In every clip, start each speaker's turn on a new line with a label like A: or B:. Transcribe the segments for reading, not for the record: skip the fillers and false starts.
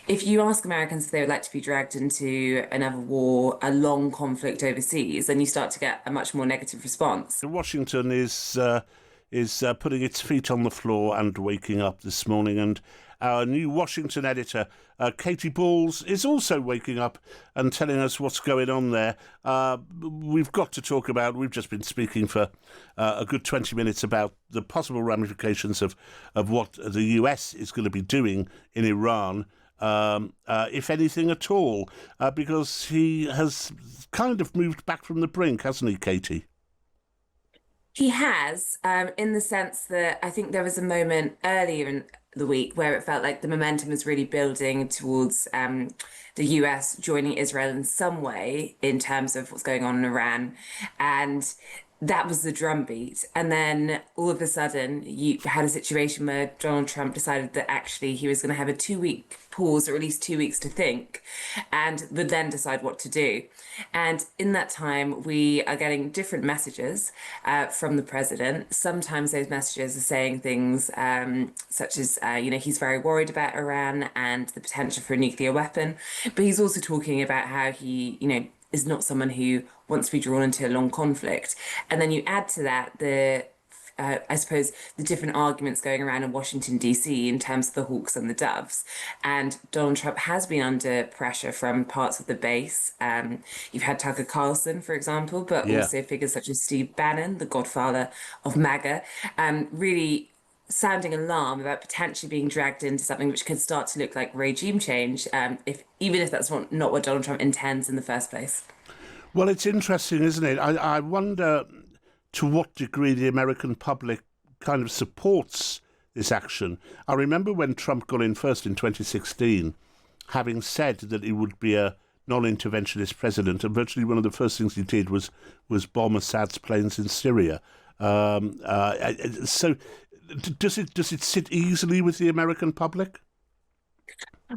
A: If you ask Americans if they would like to be dragged into another war, a long conflict overseas, then you start to get a much more negative response.
B: Washington is putting its feet on the floor and waking up this morning, and our new Washington editor, Katy is also waking up and telling us what's going on there. We've got to talk about. We've just been speaking for a good 20 minutes about the possible ramifications of what the US is going to be doing in Iran. If anything at all, because he has kind of moved back from the brink, hasn't he, Katy?
A: He has, in the sense that I think there was a moment earlier in the week where it felt like the momentum was really building towards the US joining Israel in some way in terms of what's going on in Iran. And that was the drumbeat. And then all of a sudden, you had a situation where Donald Trump decided that actually he was going to have a 2 week pause, or at least 2 weeks to think, and would then decide what to do. And in that time, we are getting different messages from the president. Sometimes those messages are saying things such as, he's very worried about Iran and the potential for a nuclear weapon. But he's also talking about how he, is not someone who wants to be drawn into a long conflict. And then you add to that I suppose, the different arguments going around in Washington, D.C. in terms of the hawks and the doves. And Donald Trump has been under pressure from parts of the base. You've had Tucker Carlson, for example, but
B: Yeah.
A: also figures such as Steve Bannon, the godfather of MAGA, really sounding alarm about potentially being dragged into something which could start to look like regime change, if even if that's not what Donald Trump intends in the first place.
B: Well, it's interesting, isn't it? I wonder to what degree the American public kind of supports this action. I remember when Trump got in first in 2016, having said that he would be a non-interventionist president, and virtually one of the first things he did was bomb Assad's planes in Syria. So, does it sit easily with the American public?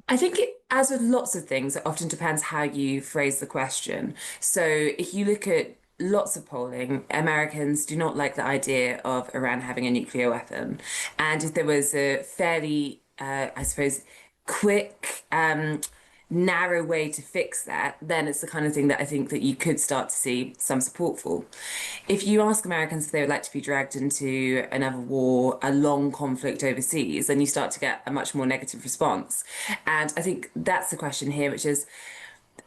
A: I think as with lots of things, it often depends how you phrase the question. So if you look at lots of polling, Americans do not like the idea of Iran having a nuclear weapon. And if there was a fairly, I suppose, quick, narrow way to fix that, then it's the kind of thing that I think that you could start to see some support for. If you ask Americans if they would like to be dragged into another war, a long conflict overseas, then you start to get a much more negative response. And I think that's the question here, which is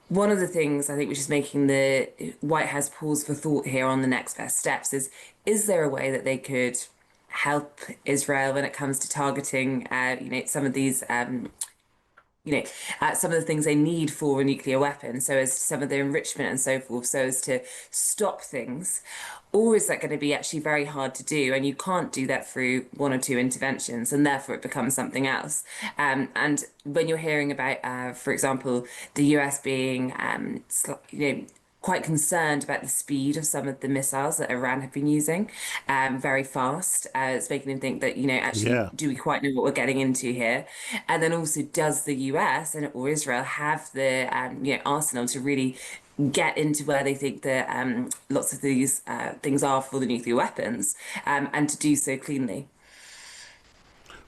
A: one of the things I think which is making the White House pause for thought here on the next best steps is there a way that they could help Israel when it comes to targeting, some of these some of the things they need for a nuclear weapon, so as to some of the enrichment and so forth, so as to stop things? Or is that going to be actually very hard to do? And you can't do that through one or two interventions, and therefore it becomes something else. And when you're hearing about, for example, the US being, quite concerned about the speed of some of the missiles that Iran have been using, very fast. It's making them think that, actually,
B: Yeah.
A: do we quite know what we're getting into here? And then also, does the US and or Israel have the, arsenal to really get into where they think that lots of these things are for the nuclear weapons, and to do so cleanly?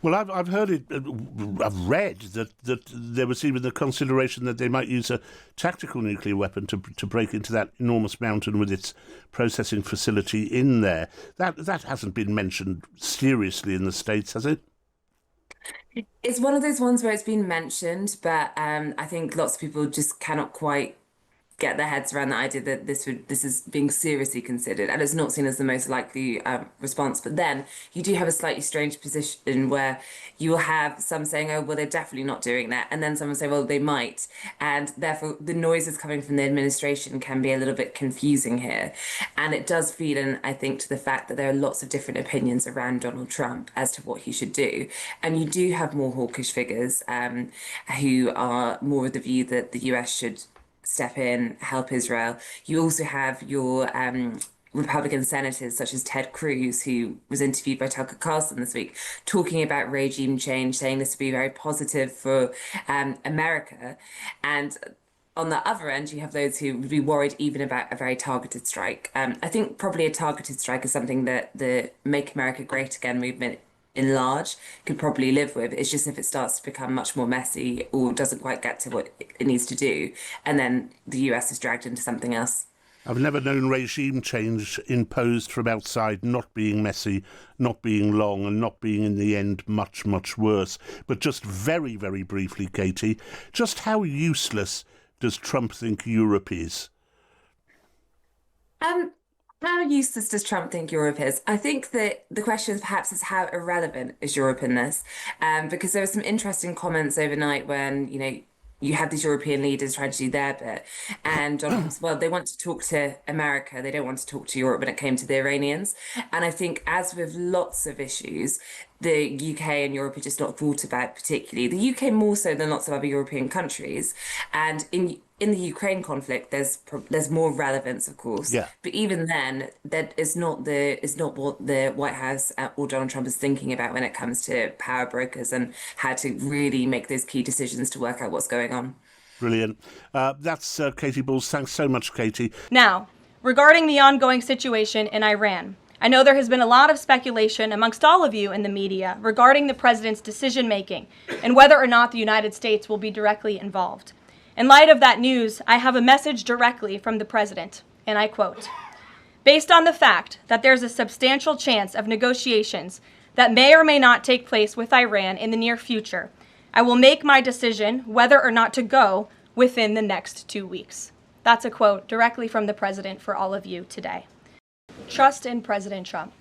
B: Well, I've heard it. I've read that there was even the consideration that they might use a tactical nuclear weapon to break into that enormous mountain with its processing facility in there. That hasn't been mentioned seriously in the States, has it?
A: It's one of those ones where it's been mentioned, but I think lots of people just cannot quite get their heads around the idea that this is being seriously considered, and it's not seen as the most likely response. But then you do have a slightly strange position where you will have some saying, "Oh, well, they're definitely not doing that," and then someone say, "Well, they might," and therefore the noises coming from the administration can be a little bit confusing here, and it does feed in, I think, to the fact that there are lots of different opinions around Donald Trump as to what he should do, and you do have more hawkish figures who are more of the view that the US should step in, help Israel. You also have your Republican senators such as Ted Cruz, who was interviewed by Tucker Carlson this week, talking about regime change, saying this would be very positive for America. And on the other end, you have those who would be worried even about a very targeted strike. I think probably a targeted strike is something that the Make America Great Again movement in large could probably live with. It's just if it starts to become much more messy or doesn't quite get to what it needs to do, and then the US is dragged into something else.
B: I've never known regime change imposed from outside not being messy, not being long, and not being in the end much, much worse. But just very, very briefly, Katy, just how useless does Trump think Europe is?
A: Um, how useless does Trump think Europe is? I think that the question perhaps is how irrelevant is Europe in this? Because there were some interesting comments overnight when, you had these European leaders trying to do their bit. And Donald Trump said, well, they want to talk to America. They don't want to talk to Europe when it came to the Iranians. And I think, as with lots of issues, the UK and Europe are just not thought about particularly. The UK more so than lots of other European countries. And in the Ukraine conflict, there's more relevance, of course.
B: Yeah.
A: But even then, that is not what the White House or Donald Trump is thinking about when it comes to power brokers and how to really make those key decisions to work out what's going on.
B: Brilliant. That's Katy Balls. Thanks so much, Katy.
C: Now, regarding the ongoing situation in Iran, I know there has been a lot of speculation amongst all of you in the media regarding the president's decision making and whether or not the United States will be directly involved. In light of that news, I have a message directly from the president, and I quote, "Based on the fact that there's a substantial chance of negotiations that may or may not take place with Iran in the near future, I will make my decision whether or not to go within the next 2 weeks." That's a quote directly from the president for all of you today. Trust in President Trump.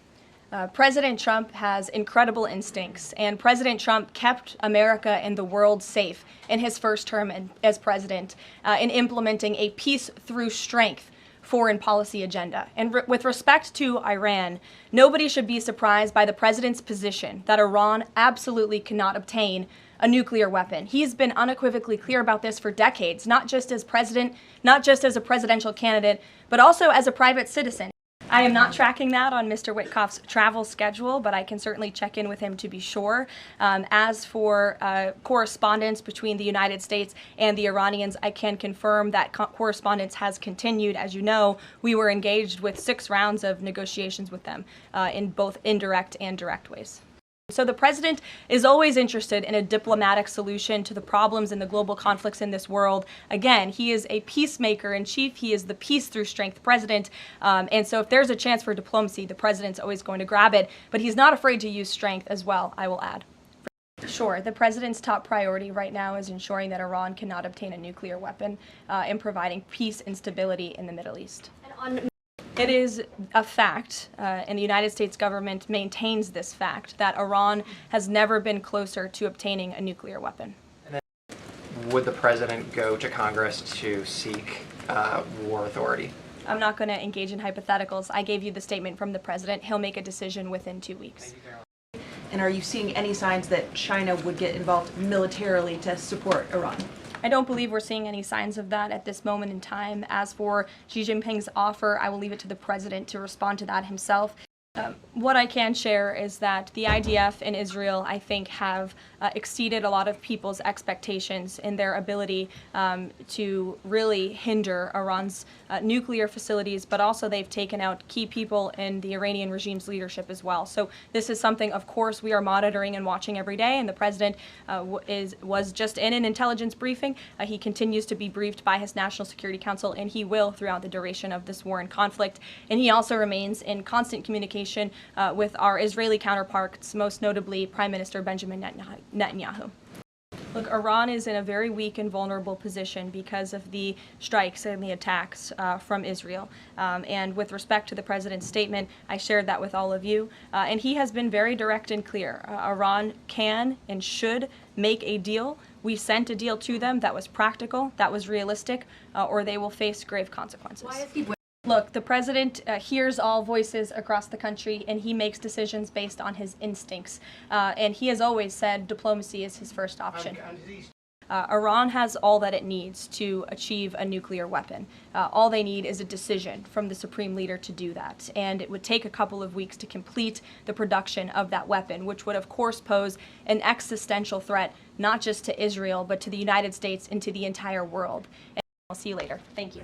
C: President Trump has incredible instincts, and President Trump kept America and the world safe in his first term as president in implementing a peace through strength foreign policy agenda. And with respect to Iran, nobody should be surprised by the president's position that Iran absolutely cannot obtain a nuclear weapon. He's been unequivocally clear about this for decades, not just as president, not just as a presidential candidate, but also as a private citizen. I am not tracking that on Mr. Witkoff's travel schedule, but I can certainly check in with him to be sure. As for correspondence between the United States and the Iranians, I can confirm that correspondence has continued. As you know, we were engaged with 6 rounds of negotiations with them in both indirect and direct ways. So the president is always interested in a diplomatic solution to the problems and the global conflicts in this world. Again, he is a peacemaker in chief. He is the peace through strength president. And so if there's a chance for diplomacy, the president's always going to grab it. But he's not afraid to use strength as well, I will add. Sure, the president's top priority right now is ensuring that Iran cannot obtain a nuclear weapon and providing peace and stability in the Middle East. It is a fact, and the United States government maintains this fact, that Iran has never been closer to obtaining a nuclear weapon.
D: And then would the president go to Congress to seek war authority?
C: I'm not going to engage in hypotheticals. I gave you the statement from the president. He'll make a decision within 2 weeks.
E: And are you seeing any signs that China would get involved militarily to support Iran?
C: I don't believe we're seeing any signs of that at this moment in time. As for Xi Jinping's offer, I will leave it to the president to respond to that himself. What I can share is that the IDF and Israel, I think, have exceeded a lot of people's expectations in their ability to really hinder Iran's nuclear facilities, but also they've taken out key people in the Iranian regime's leadership as well. So this is something, of course, we are monitoring and watching every day, and the president was just in an intelligence briefing. He continues to be briefed by his National Security Council, and he will throughout the duration of this war and conflict. And he also remains in constant communication with our Israeli counterparts, most notably Prime Minister Benjamin Netanyahu. Look, Iran is in a very weak and vulnerable position because of the strikes and the attacks from Israel. And with respect to the president's statement, I shared that with all of you. And he has been very direct and clear. Iran can and should make a deal. We sent a deal to them that was practical, that was realistic, or they will face grave consequences.
E: Why is he?
C: Look, the president hears all voices across the country, and he makes decisions based on his instincts. And he has always said diplomacy is his first option. Iran has all that it needs to achieve a nuclear weapon. All they need is a decision from the supreme leader to do that. And it would take a couple of weeks to complete the production of that weapon, which would, of course, pose an existential threat, not just to Israel, but to the United States and to the entire world. And I'll see you later. Thank you.